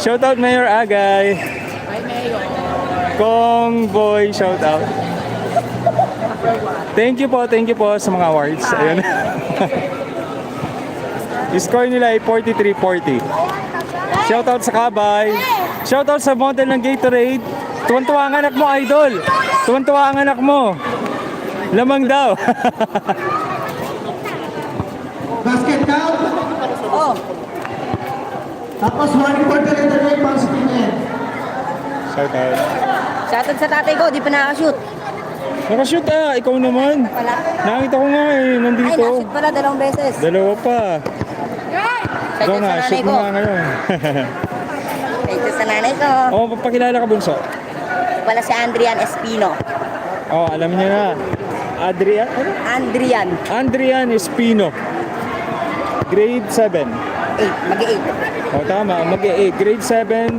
Shoutout Mayor Agay. Hi, Mayor. Kong Boy, shoutout. Thank you po sa mga awards. Ayun. Score nila ay 43-40. Shoutout sa Kabay. Shoutout sa model ng Gatorade. Tuwan-tuwa ang anak mo, idol. Tuwan-tuwa ang anak mo. Lamang daw. Basket count. Oh, Tapos 1 quarter ito na yung positive na yan. Shoutout. shoutout sa tatay ko, di pa nakashoot. Nakashoot ikaw naman. Wala. Nakita ko nga Ay, nandito. nakashoot pala 2 beses. Dalawa pa. Ikaw Shoutout na, sa nanay shoot ko. mo nga ngayon. Shoutout sa nanay ko. Papakilala ka, Bunso. Wala si Andrian Espino. Alam niyo na. Adrian? Ano? Andrian. Andrian Espino. Grade 7. 8, mag-8. Tama. Mag-8. Grade 7.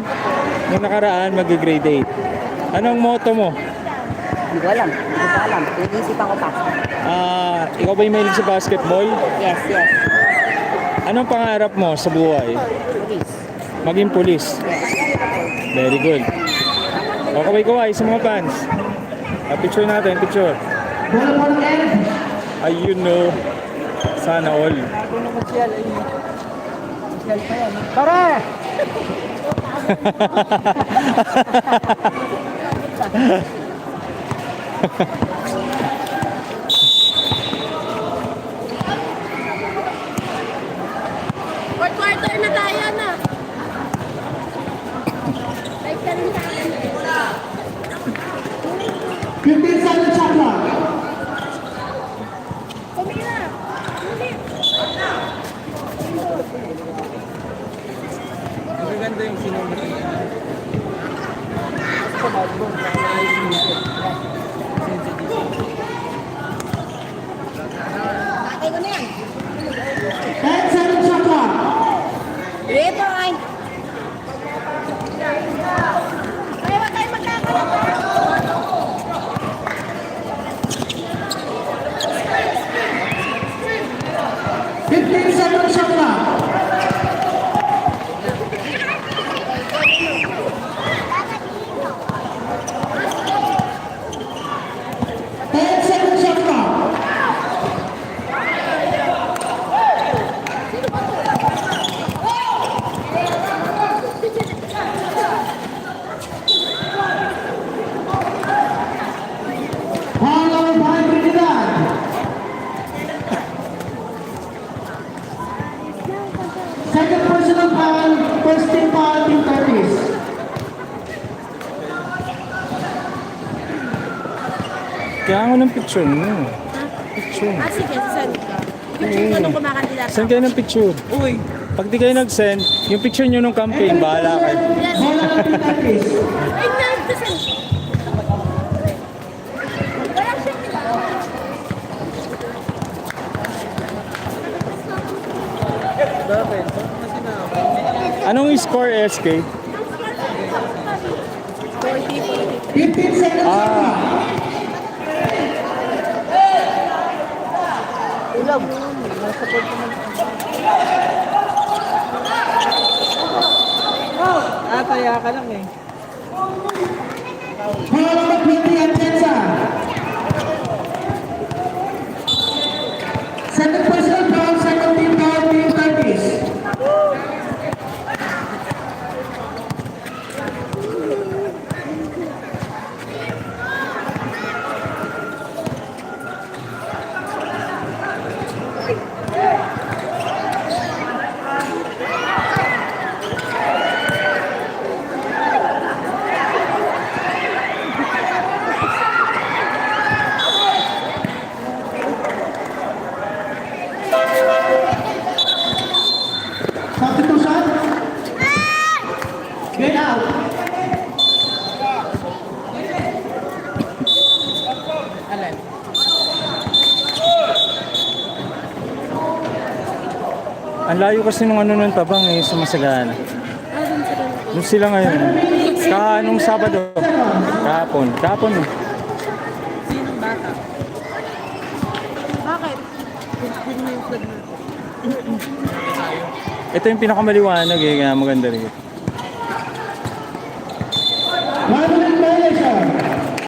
Nung nakaraan, mag-grade 8. Anong motto mo? Hindi ko alam. Pinag-iisipan ko pa. Ikaw ba yung mahilig sa basketball? Yes. Anong pangarap mo sa buhay? Police. Maging pulis. Yes. Very good. Kaway sa mga fans. Picture natin, picture. Bola po ng end. Ayun no. Sana all. Pare! Fourth quarter na tayo na. Like ka rin sa akin. 15 seconds shot clock. Kumila. Hindi. Maganda yung sinunod. Tatay ko na yan. 10 seconds shot clock. 3 point. Kaya ba tayo magkakaroon? 15 seconds shot clock. Second personal foul, first team foul, team Curtis. Kaya ako ng picture mo. Picture. Sige, sasend ka. Picture ko nung kumakandila. Send kayo ng picture. Uy. Pag di kayo nag-send, yung picture nyo ng campaign, bahala kayo. Yes. Bola ng team Curtis. Ay, nag-send. Wala siya. Anong score, SK? 15 seconds shot clock. Taya ka lang eh. Bola ng 20 Atienza. Second personal foul, second team foul, team Curtis. Substitution. Get out. Ang layo kasi nung ano nun tabang sumasagana. Nung sila ngayon. Nung Sabado. Kahapon. Sinong bata? Bakit? Ito yung pinakamaliwanag kaya maganda rin. 1